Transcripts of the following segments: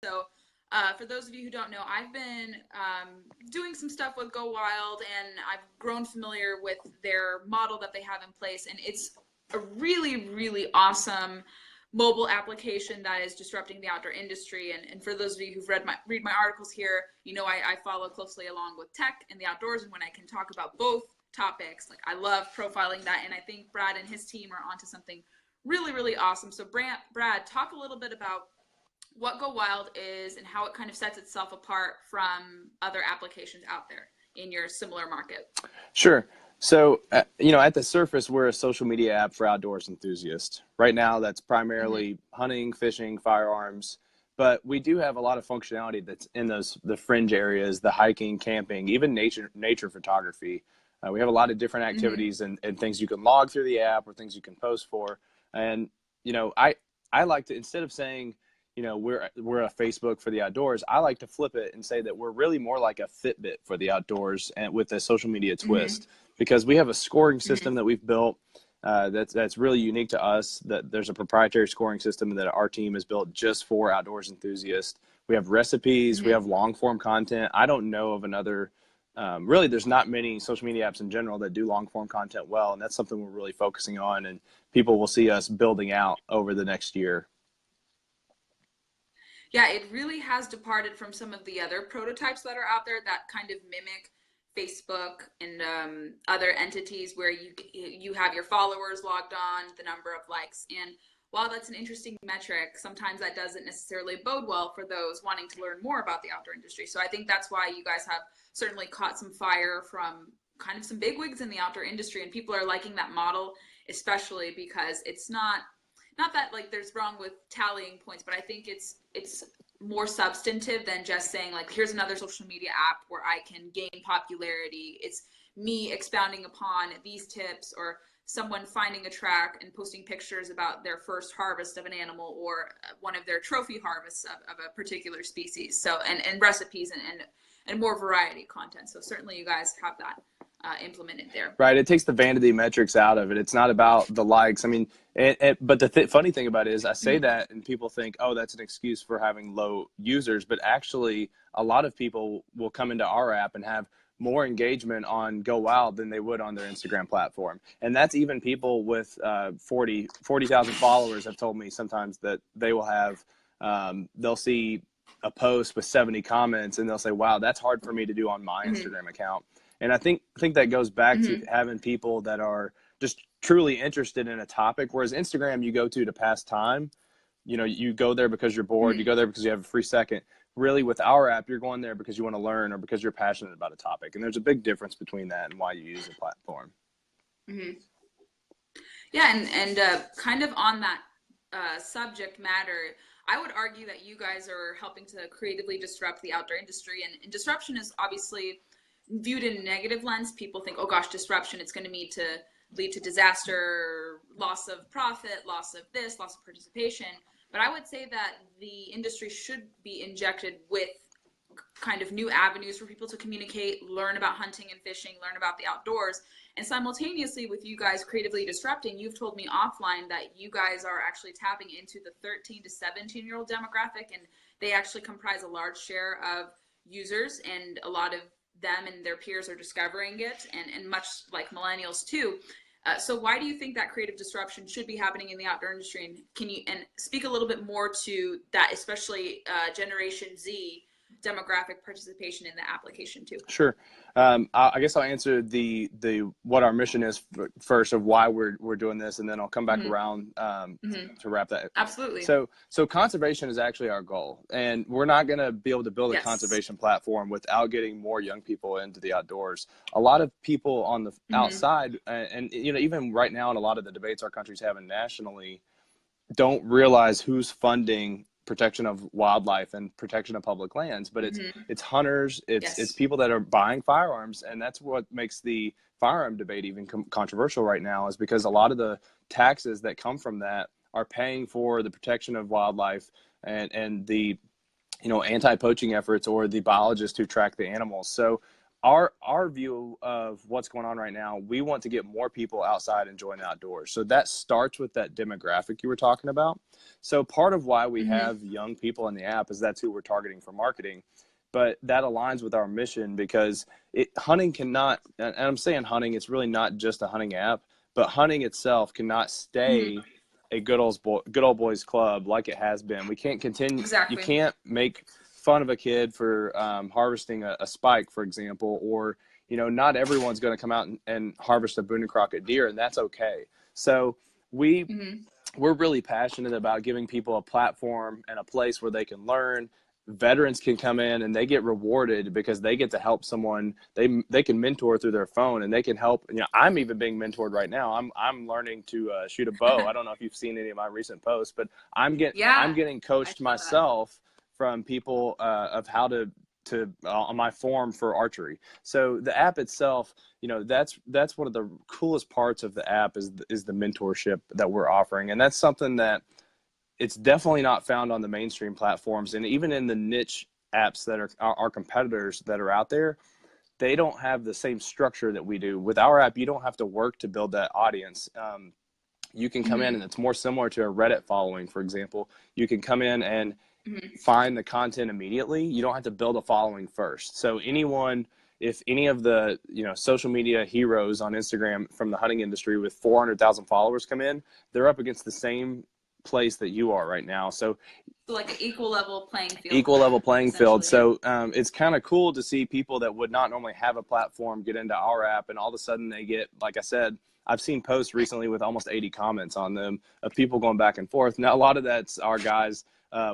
So for those of you who don't know, I've been doing some stuff with GoWild, and I've grown familiar with their model that they have in place, and it's a really, really awesome mobile application that is disrupting the outdoor industry. And for those of you who've read my articles here, you know I follow closely along with tech and the outdoors, and when I can talk about both topics, like I love profiling that, and I think Brad and his team are onto something really, really awesome. So Brad, talk a little bit about what GoWild is and how it kind of sets itself apart from other applications out there in your similar market. Sure. So, at the surface, we're a social media app for outdoors enthusiasts. Right now, that's primarily hunting, fishing, firearms, but we do have a lot of functionality that's in the fringe areas, the hiking, camping, even nature photography. We have a lot of different activities and things you can log through the app or things you can post for. And, I like to, instead of saying, we're a Facebook for the outdoors, I like to flip it and say that we're really more like a Fitbit for the outdoors, and with a social media twist, because we have a scoring system that we've built that's really unique to us. That there's a proprietary scoring system that our team has built just for outdoors enthusiasts. We have recipes, we have long form content. I don't know of another. Really, there's not many social media apps in general that do long form content well, and that's something we're really focusing on, and people will see us building out over the next year. Yeah, it really has departed from some of the other prototypes that are out there that kind of mimic Facebook and other entities where you have your followers logged on, the number of likes. And while that's an interesting metric, sometimes that doesn't necessarily bode well for those wanting to learn more about the outdoor industry. So I think that's why you guys have certainly caught some fire from kind of some bigwigs in the outdoor industry, and people are liking that model, especially because it's not that like there's wrong with tallying points, but I think it's more substantive than just saying like, here's another social media app where I can gain popularity. It's me expounding upon these tips, or someone finding a track and posting pictures about their first harvest of an animal, or one of their trophy harvests of a particular species. So, and recipes and more variety content. So certainly you guys have that implemented there. Right. It takes the vanity metrics out of it. It's not about the likes. I mean, but the funny thing about it is I say that and people think, oh, that's an excuse for having low users. But actually, a lot of people will come into our app and have more engagement on GoWild than they would on their Instagram platform. And that's even people with 40,000 followers have told me sometimes that they will have, they'll see a post with 70 comments and they'll say, wow, that's hard for me to do on my Instagram account. And I think that goes back to having people that are just truly interested in a topic, whereas Instagram you go to pass time. You go there because you're bored. You go there because you have a free second. Really, with our app, you're going there because you want to learn or because you're passionate about a topic. And there's a big difference between that and why you use the platform. Yeah, and kind of on that subject matter, I would argue that you guys are helping to creatively disrupt the outdoor industry. And disruption is obviously viewed in a negative lens. People think, oh gosh, disruption, it's going to lead to disaster, loss of profit, loss of this, loss of participation. But I would say that the industry should be injected with kind of new avenues for people to communicate, learn about hunting and fishing, learn about the outdoors. And simultaneously with you guys creatively disrupting, you've told me offline that you guys are actually tapping into the 13 to 17-year-old demographic, and they actually comprise a large share of users, and a lot of them and their peers are discovering it, and much like millennials too. So why do you think that creative disruption should be happening in the outdoor industry? And can you speak a little bit more to that, especially Generation Z demographic participation in the application too? Sure. I guess I'll answer the what our mission is first, of why we're doing this, and then I'll come back around to wrap that. Absolutely. So conservation is actually our goal, and we're not going to be able to build a conservation platform without getting more young people into the outdoors. A lot of people on the outside, and even right now in a lot of the debates our country's having nationally, don't realize who's funding protection of wildlife and protection of public lands, but it's hunters, it's people that are buying firearms, and that's what makes the firearm debate even controversial right now, is because a lot of the taxes that come from that are paying for the protection of wildlife and the anti-poaching efforts, or the biologists who track the animals. So our view of what's going on right now, we want to get more people outside enjoying the outdoors. So that starts with that demographic you were talking about. So part of why we have young people in the app is that's who we're targeting for marketing. But that aligns with our mission because hunting cannot, and I'm saying hunting, it's really not just a hunting app, but hunting itself cannot stay a good old boys club like it has been. We can't continue. You can't make fun of a kid for harvesting a spike, for example, or, not everyone's going to come out and harvest a Boone and Crockett deer, and that's okay. So we're really passionate about giving people a platform and a place where they can learn. Veterans can come in and they get rewarded because they get to help someone. They can mentor through their phone, and they can help. I'm even being mentored right now. I'm learning to shoot a bow. I don't know if you've seen any of my recent posts, but I'm getting coached myself from people of how to on my form for archery. So the app itself, that's one of the coolest parts of the app is the mentorship that we're offering, and that's something that it's definitely not found on the mainstream platforms. And even in the niche apps that are our competitors that are out there, they don't have the same structure that we do. With our app, you don't have to work to build that audience. You can come in, and it's more similar to a Reddit following, for example. You can come in and find the content immediately. You don't have to build a following first. So if any of the social media heroes on Instagram from the hunting industry with 400,000 followers come in, they're up against the same place that you are right now. So like an equal level playing field. So it's kind of cool to see people that would not normally have a platform get into our app, and all of a sudden they get, like I said, I've seen posts recently with almost 80 comments on them of people going back and forth. Now, a lot of that's our guys.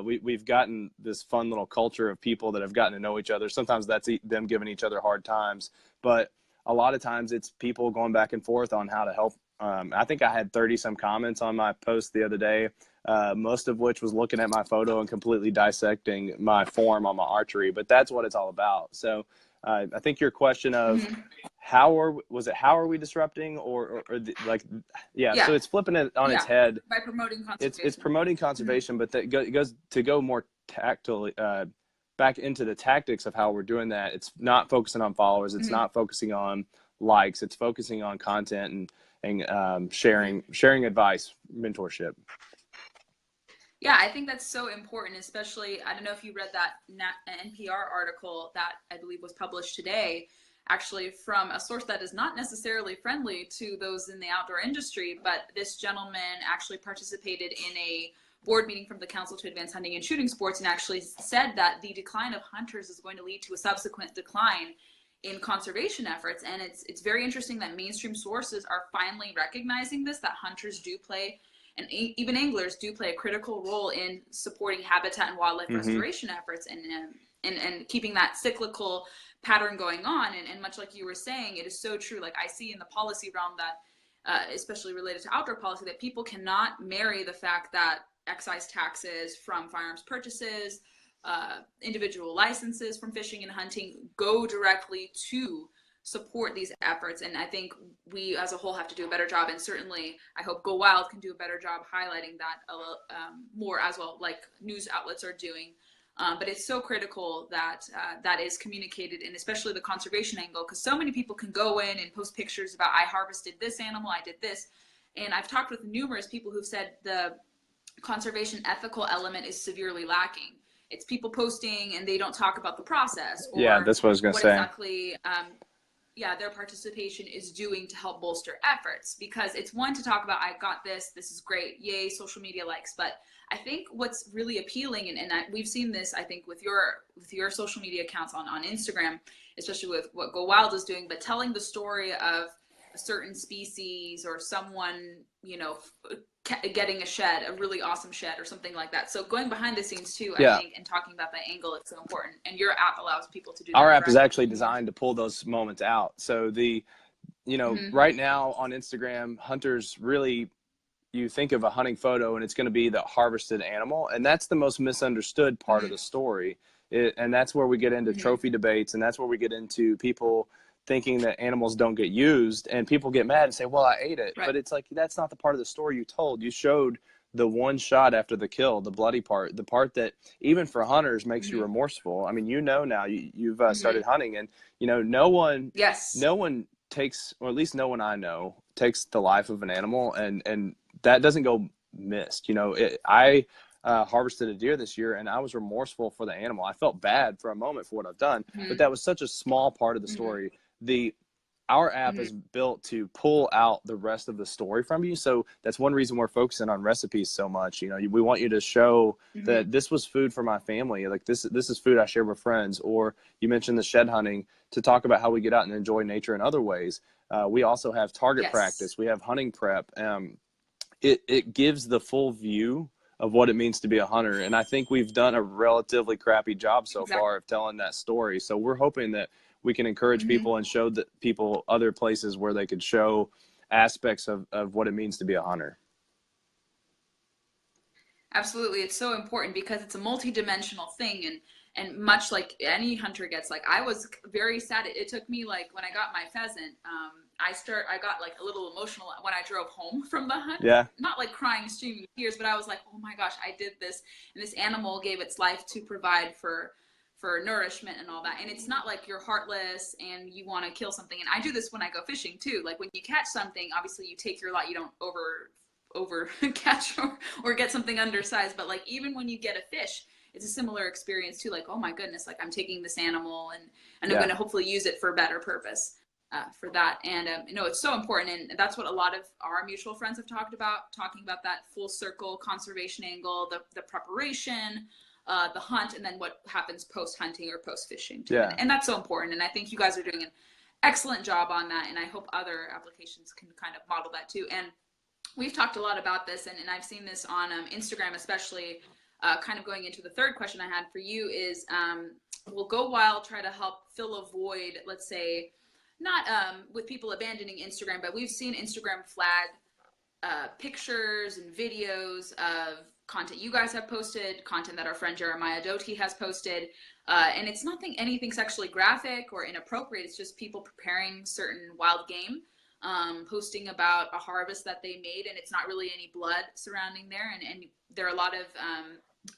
We've gotten this fun little culture of people that have gotten to know each other. Sometimes that's them giving each other hard times, but a lot of times it's people going back and forth on how to help. I think I had 30 some comments on my post the other day, most of which was looking at my photo and completely dissecting my form on my archery, but that's what it's all about. So I think your question of how are we disrupting so it's flipping it on its head by promoting conservation. It's promoting conservation, but that goes to go more tactile back into the tactics of how we're doing that. It's not focusing on followers. It's not focusing on likes. It's focusing on content and sharing advice, mentorship. Yeah, I think that's so important, especially, I don't know if you read that NPR article that I believe was published today, actually from a source that is not necessarily friendly to those in the outdoor industry, but this gentleman actually participated in a board meeting from the Council to Advance Hunting and Shooting Sports and actually said that the decline of hunters is going to lead to a subsequent decline in conservation efforts. And it's very interesting that mainstream sources are finally recognizing this, that hunters do play, and even anglers do play a critical role in supporting habitat and wildlife restoration efforts and keeping that cyclical pattern going on. And much like you were saying, it is so true. Like I see in the policy realm that, especially related to outdoor policy, that people cannot marry the fact that excise taxes from firearms purchases, individual licenses from fishing and hunting go directly to support these efforts. And I think we as a whole have to do a better job, and certainly I hope GoWild can do a better job highlighting that more as well, like news outlets are doing. But it's so critical that that is communicated, and especially the conservation angle, because so many people can go in and post pictures about I harvested this animal, I did this. And I've talked with numerous people who've said the conservation ethical element is severely lacking. It's people posting and they don't talk about the process, or that's what I was going to say. Exactly their participation is doing to help bolster efforts. Because it's one to talk about, I got this is great, yay, social media likes. But I think what's really appealing, and we've seen this, I think, with your social media accounts on Instagram, especially with what GoWild is doing, but telling the story of a certain species or someone, getting a shed, a really awesome shed or something like that. So going behind the scenes too, I think, and talking about that angle, it's so important. And your app allows people to do that. Our app is actually designed to pull those moments out. So right now on Instagram, hunters really, you think of a hunting photo and it's going to be the harvested animal. And that's the most misunderstood part of the story. And that's where we get into trophy debates. And that's where we get into people thinking that animals don't get used, and people get mad and say, well, I ate it. Right. But it's like, that's not the part of the story you told. You showed the one shot after the kill, the bloody part, the part that even for hunters makes you remorseful. I mean, now you've started hunting, and no one takes, or at least no one I know takes the life of an animal, and that doesn't go missed. I harvested a deer this year, and I was remorseful for the animal. I felt bad for a moment for what I've done, but that was such a small part of the story. Our app is built to pull out the rest of the story from you. So that's one reason we're focusing on recipes so much. We want you to show that this was food for my family. Like this is food I share with friends. Or you mentioned the shed hunting, to talk about how we get out and enjoy nature in other ways. We also have target practice. We have hunting prep. It gives the full view of what it means to be a hunter. And I think we've done a relatively crappy job so far of telling that story. So we're hoping that we can encourage people and show that people other places where they could show aspects of what it means to be a hunter. Absolutely. It's so important because it's a multi-dimensional thing. And much like any hunter gets, like, I was very sad. It took me, like, when I got my pheasant, I got like a little emotional when I drove home from the hunt. Yeah. Not like crying, streaming tears, but I was like, oh my gosh, I did this. And this animal gave its life to provide for nourishment and all that. And it's not like you're heartless and you want to kill something. And I do this when I go fishing too. Like, when you catch something, obviously you take your lot, you don't over catch or get something undersized. But like, even when you get a fish, it's a similar experience too. Like, oh my goodness, like, I'm taking this animal and I'm going to hopefully use it for a better purpose for that. And it's so important. And that's what a lot of our mutual friends have talked about, talking about that full circle conservation angle, the preparation, the hunt, and then what happens post-hunting or post-fishing too. And that's so important. And I think you guys are doing an excellent job on that. And I hope other applications can kind of model that too. And we've talked a lot about this, and I've seen this on Instagram, especially kind of going into the third question I had for you is, will GoWild try to help fill a void, let's say, not with people abandoning Instagram, but we've seen Instagram flag pictures and videos of content you guys have posted, content that our friend Jeremiah Doty has posted, and it's anything sexually graphic or inappropriate. It's just people preparing certain wild game, posting about a harvest that they made, and it's not really any blood surrounding there, and there are a lot of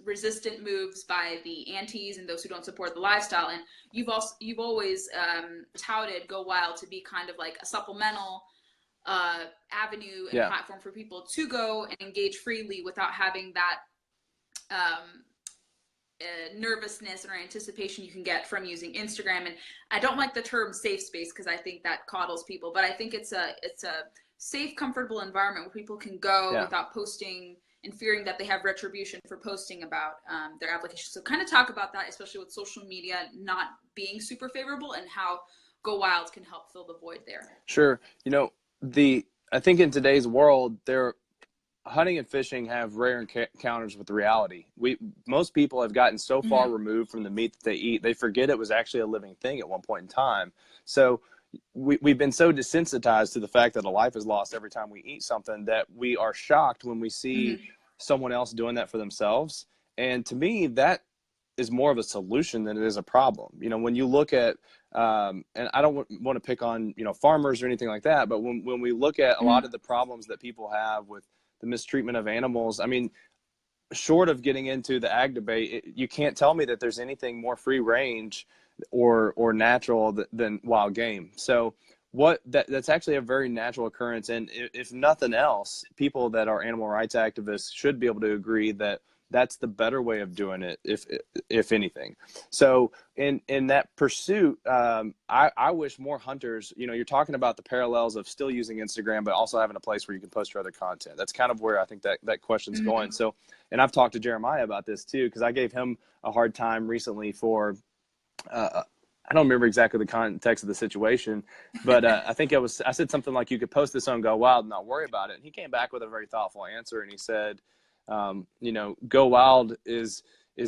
resistant moves by the antis and those who don't support the lifestyle. And you've always touted GoWild to be kind of like a supplemental avenue and platform for people to go and engage freely without having that nervousness or anticipation you can get from using Instagram. And I don't like the term safe space because I think that coddles people, but I think it's a safe, comfortable environment where people can go without posting and fearing that they have retribution for posting about their application. So kind of talk about that, especially with social media not being super favorable, and how GoWild can help fill the void there. Sure. I think in today's world, hunting and fishing have rare encounters with reality. Most people have gotten so far removed from the meat that they eat, they forget it was actually a living thing at one point in time. So we've been so desensitized to the fact that a life is lost every time we eat something that we are shocked when we see someone else doing that for themselves. And to me, that is more of a solution than it is a problem. When you look at, and I don't want to pick on, farmers or anything like that, but when we look at a lot of the problems that people have with the mistreatment of animals, I mean, short of getting into the ag debate, you can't tell me that there's anything more free range or natural than wild game. So that's actually a very natural occurrence. And if nothing else, people that are animal rights activists should be able to agree that that's the better way of doing it, if anything. So in that pursuit, I wish more hunters, you're talking about the parallels of still using Instagram, but also having a place where you can post your other content. That's kind of where I think that question's going. So, and I've talked to Jeremiah about this too, because I gave him a hard time recently for, I don't remember exactly the context of the situation, but I think I said something like, you could post this on GoWild and not worry about it. And he came back with a very thoughtful answer, and he said, GoWild is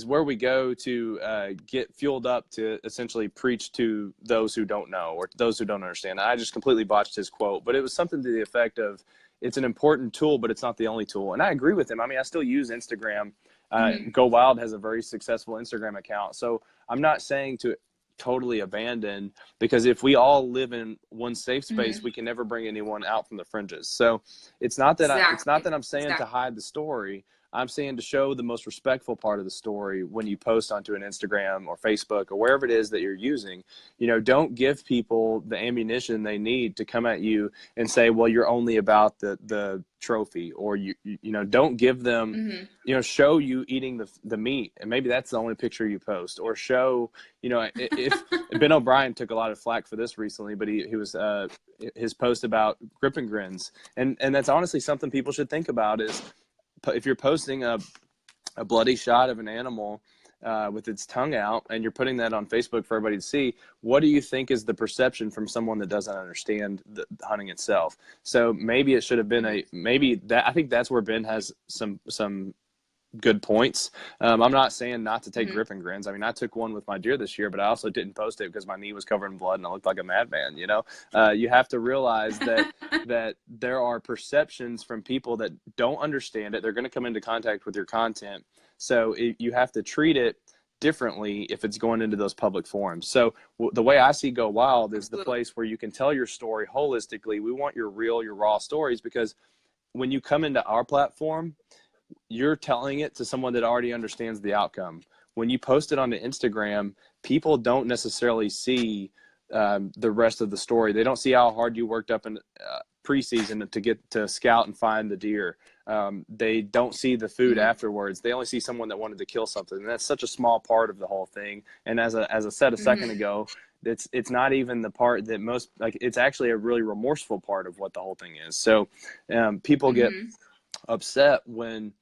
where we go to get fueled up to essentially preach to those who don't know or those who don't understand. I just completely botched his quote, but it was something to the effect of, it's an important tool, but it's not the only tool. And I agree with him. I mean, I still use Instagram. GoWild has a very successful Instagram account. So I'm not saying to totally abandoned, because if we all live in one safe space, Mm-hmm. we can never bring anyone out from the fringes. So it's not that I'm saying to hide the story. I'm saying to show the most respectful part of the story when you post onto an Instagram or Facebook or wherever it is that you're using. Don't give people the ammunition they need to come at you and say, well, you're only about the trophy, or don't give them, Mm-hmm. show you eating the meat, and maybe that's the only picture you post, or show, if Ben O'Brien took a lot of flack for this recently, but he was his post about grip and grins, and that's honestly something people should think about, is if you're posting a bloody shot of an animal with its tongue out, and you're putting that on Facebook for everybody to see, what do you think is the perception from someone that doesn't understand the hunting itself? So maybe it should have been I think that's where Ben has some good points. I'm not saying not to take grip and grins. I mean, I took one with my deer this year, but I also didn't post it because my knee was covered in blood and I looked like a madman. You have to realize that there are perceptions from people that don't understand it. They're going to come into contact with your content. So you have to treat it differently if it's going into those public forums. So the way I see GoWild is the place where you can tell your story holistically. We want your real, your raw stories, because when you come into our platform, you're telling it to someone that already understands the outcome. When you post it onto Instagram, people don't necessarily see the rest of the story. They don't see how hard you worked up in preseason to get to scout and find the deer. They don't see the food afterwards. They only see someone that wanted to kill something. And that's such a small part of the whole thing. And as I said a second ago, it's not even the part that most, like, it's actually a really remorseful part of what the whole thing is. So people get upset when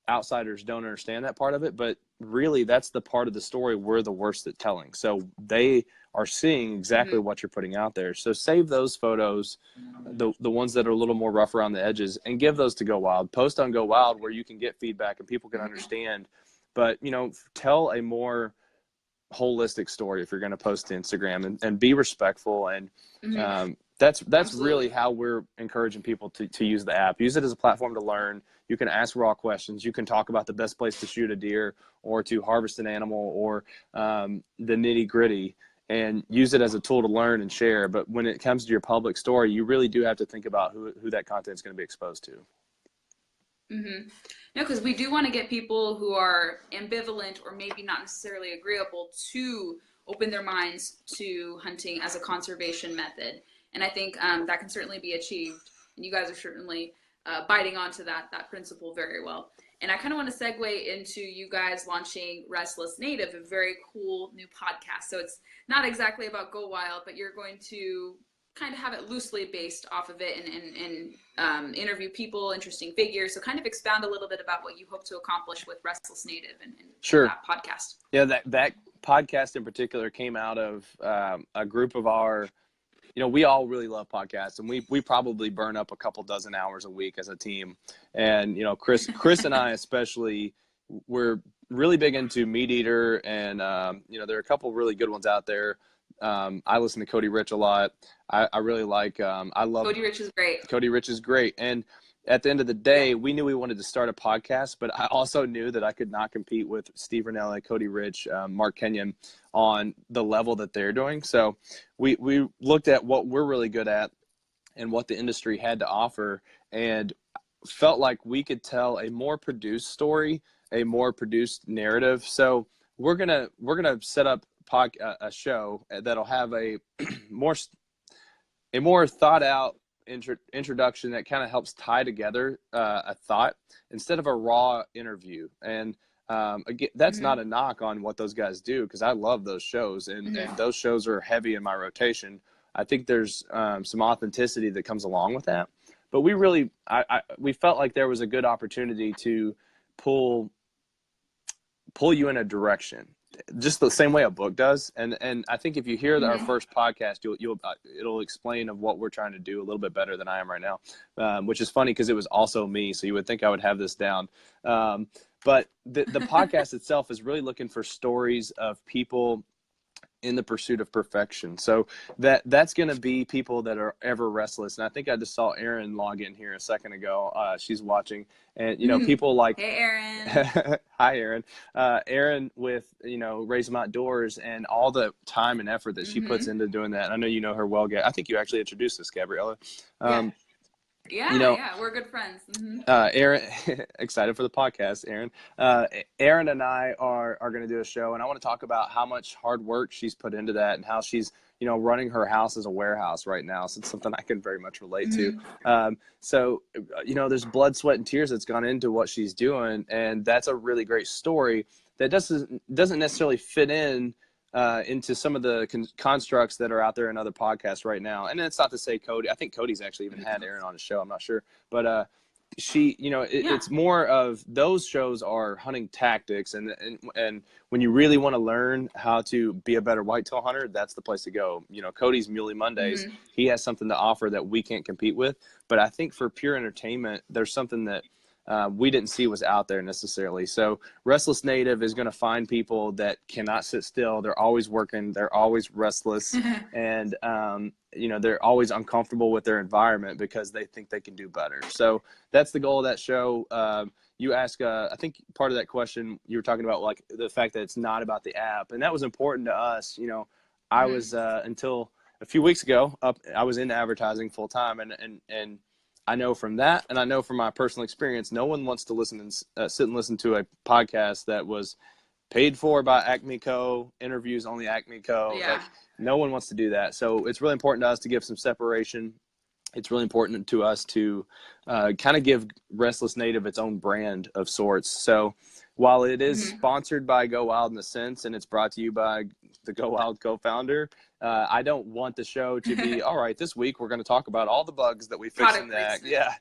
outsiders don't understand that part of it, but really that's the part of the story we're the worst at telling. So they are seeing exactly what you're putting out there. So save those photos, the ones that are a little more rough around the edges, and give those to GoWild. Post on GoWild where you can get feedback and people can understand. But tell a more holistic story if you're going to post to Instagram, and be respectful. And that's Absolutely. really how we're encouraging people to use the app. Use it as a platform to learn. You can ask raw questions. You can talk about the best place to shoot a deer or to harvest an animal, or the nitty gritty, and use it as a tool to learn and share. But when it comes to your public story, you really do have to think about who that content is going to be exposed to. No, because we do want to get people who are ambivalent or maybe not necessarily agreeable to open their minds to hunting as a conservation method. And I think that can certainly be achieved. And you guys are certainly biting onto that principle very well. And I kind of want to segue into you guys launching Restless Native, a very cool new podcast. So it's not exactly about GoWild, but you're going to kind of have it loosely based off of it, and interview people, interesting figures. So kind of expound a little bit about what you hope to accomplish with Restless Native and that podcast. Yeah, that podcast in particular came out of a group of our, we all really love podcasts, and we probably burn up a couple dozen hours a week as a team. And, Chris and I especially, we're really big into Meat Eater, and, there are a couple really good ones out there. I listen to Cody Rich a lot. I really like, I love Cody Rich is great. Cody Rich is great. And at the end of the day, we knew we wanted to start a podcast, but I also knew that I could not compete with Steve Rinella, Cody Rich, Mark Kenyon on the level that they're doing. So we looked at what we're really good at and what the industry had to offer, and felt like we could tell a more produced story, a more produced narrative. So we're gonna set up a show that'll have a more thought out introduction that kind of helps tie together a thought instead of a raw interview. And again, that's not a knock on what those guys do, because I love those shows, and those shows are heavy in my rotation. I think there's some authenticity that comes along with that, but we felt like there was a good opportunity to pull you in a direction, just the same way a book does. And I think if you hear our first podcast, it'll explain of what we're trying to do a little bit better than I am right now, which is funny because it was also me. So you would think I would have this down. But the podcast itself is really looking for stories of people in the pursuit of perfection. So that's going to be people that are ever restless. And I think I just saw Erin log in here a second ago. She's watching, and people like, hey Erin. Hi Erin. Erin with Raise 'em Outdoors and all the time and effort that she puts into doing that. I know you know her well. I think you actually introduced us, Gabriella. Yeah, we're good friends. Erin, excited for the podcast, Erin. Erin and I are going to do a show, and I want to talk about how much hard work she's put into that and how she's, running her house as a warehouse right now. So it's something I can very much relate to. There's blood, sweat, and tears that's gone into what she's doing, and that's a really great story that doesn't necessarily fit into some of the constructs that are out there in other podcasts right now. And it's not to say Cody, I think Cody's actually even had Erin on his show. I'm not sure, but it's more of those shows are hunting tactics. And when you really want to learn how to be a better whitetail hunter, that's the place to go. Cody's Muley Mondays, he has something to offer that we can't compete with. But I think for pure entertainment, there's something that we didn't see was out there necessarily. So Restless Native is going to find people that cannot sit still. They're always working. They're always restless. And, they're always uncomfortable with their environment because they think they can do better. So that's the goal of that show. You ask, I think part of that question you were talking about, like the fact that it's not about the app. And that was important to us. I was, until a few weeks ago, I was in advertising full time, and I know from that, and I know from my personal experience, no one wants to listen and sit and listen to a podcast that was paid for by Acme Co. Interviews only Acme Co. Yeah. Like, no one wants to do that. So it's really important to us to give some separation. It's really important to us to kind of give Restless Native its own brand of sorts. So while it is sponsored by GoWild in a sense, and it's brought to you by the GoWild co-founder, I don't want the show to be, all right, this week we're going to talk about all the bugs that we fixed in that. Yeah.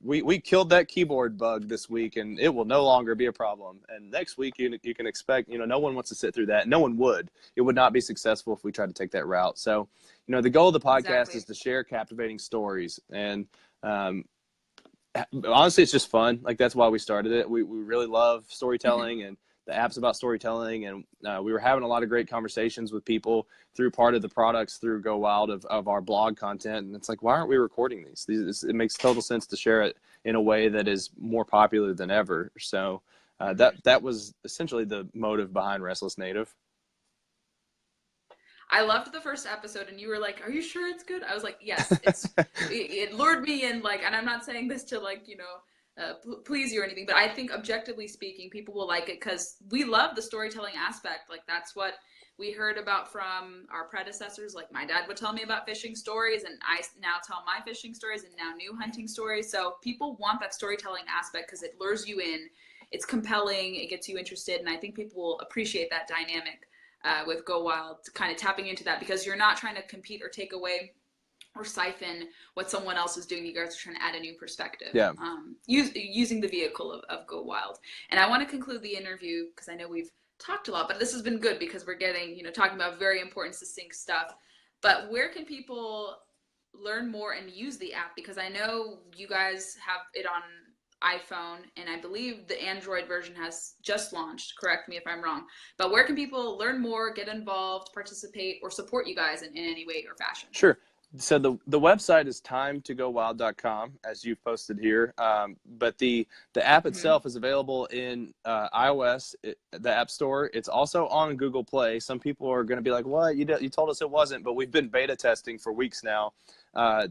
We killed that keyboard bug this week and it will no longer be a problem. And next week you can expect, no one wants to sit through that. No one would. It would not be successful if we tried to take that route. So, the goal of the podcast is to share captivating stories. And honestly, it's just fun. Like, that's why we started it. We really love storytelling and the app's about storytelling, and we were having a lot of great conversations with people through part of the products through GoWild of our blog content, and it's like, why aren't we recording these? It makes total sense to share it in a way that is more popular than ever. So that was essentially the motive behind Restless Native. I loved the first episode, and you were like, "Are you sure it's good?" I was like, "Yes." It lured me in, and I'm not saying this to please you or anything, but I think objectively speaking, people will like it because we love the storytelling aspect. Like, that's what we heard about from our predecessors. Like, my dad would tell me about fishing stories, and I now tell my fishing stories and now new hunting stories. So people want that storytelling aspect because it lures you in. It's compelling. It gets you interested. And I think people will appreciate that dynamic with GoWild, kind of tapping into that, because you're not trying to compete or take away or siphon what someone else is doing. You guys are trying to add a new perspective. Yeah. Using the vehicle of GoWild. And I want to conclude the interview because I know we've talked a lot, but this has been good because we're getting, talking about very important, succinct stuff. But where can people learn more and use the app? Because I know you guys have it on iPhone, and I believe the Android version has just launched. Correct me if I'm wrong. But where can people learn more, get involved, participate, or support you guys in any way or fashion? Sure. So the website is timetogowild.com, as you've posted here. But the app itself is available in iOS, the App Store. It's also on Google Play. Some people are going to be like, "What? You told us it wasn't," but we've been beta testing for weeks now.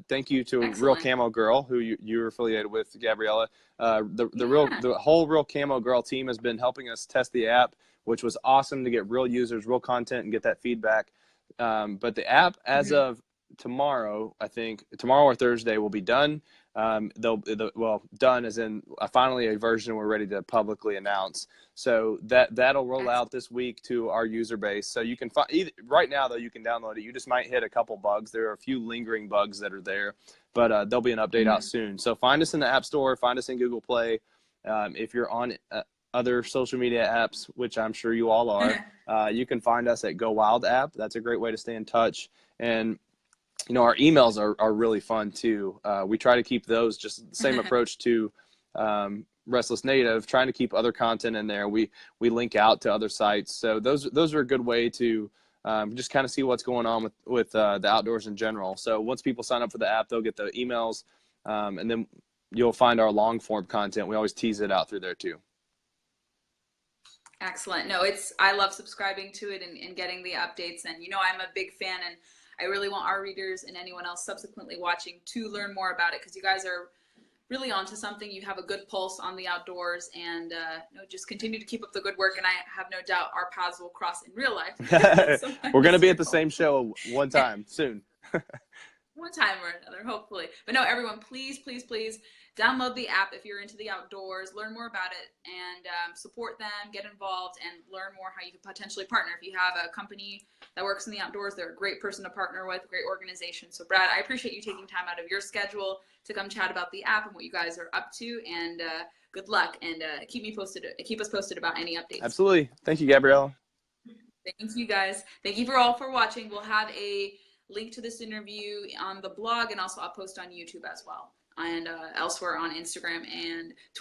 Thank you to Excellent. Real Camo Girl, who you're affiliated with, Gabriella. The whole Real Camo Girl team has been helping us test the app, which was awesome to get real users, real content, and get that feedback. But the app, as of tomorrow, I think tomorrow or Thursday, will be done. Done as in finally a version we're ready to publicly announce. So that'll roll out this week to our user base. So you can find right now, though, you can download it. You just might hit a couple bugs. There are a few lingering bugs that are there, but there'll be an update out soon. So find us in the App Store, find us in Google Play. If you're on other social media apps, which I'm sure you all are, you can find us at GoWild app. That's a great way to stay in touch. And our emails are really fun too. We try to keep those just the same approach to Restless Native, trying to keep other content in there. We link out to other sites. So those are a good way to just kind of see what's going on with the outdoors in general. So once people sign up for the app, they'll get the emails, and then you'll find our long form content. We always tease it out through there too. Excellent. No, I love subscribing to it and getting the updates. And, you know, I'm a big fan, and I really want our readers and anyone else subsequently watching to learn more about it, because you guys are really onto something. You have a good pulse on the outdoors, and just continue to keep up the good work. And I have no doubt our paths will cross in real life. We're going to be at the same show one time soon. One time or another, hopefully. But no, everyone, please, please, please download the app if you're into the outdoors, learn more about it, and support them, get involved, and learn more how you could potentially partner. If you have a company that works in the outdoors, they're a great person to partner with, great organization. So Brad, I appreciate you taking time out of your schedule to come chat about the app and what you guys are up to, and good luck, and keep us posted about any updates. Absolutely. Thank you, Gabriella. Thank you, guys. Thank you for all for watching. We'll have a link to this interview on the blog, and also I'll post on YouTube as well, and elsewhere on Instagram and Twitter.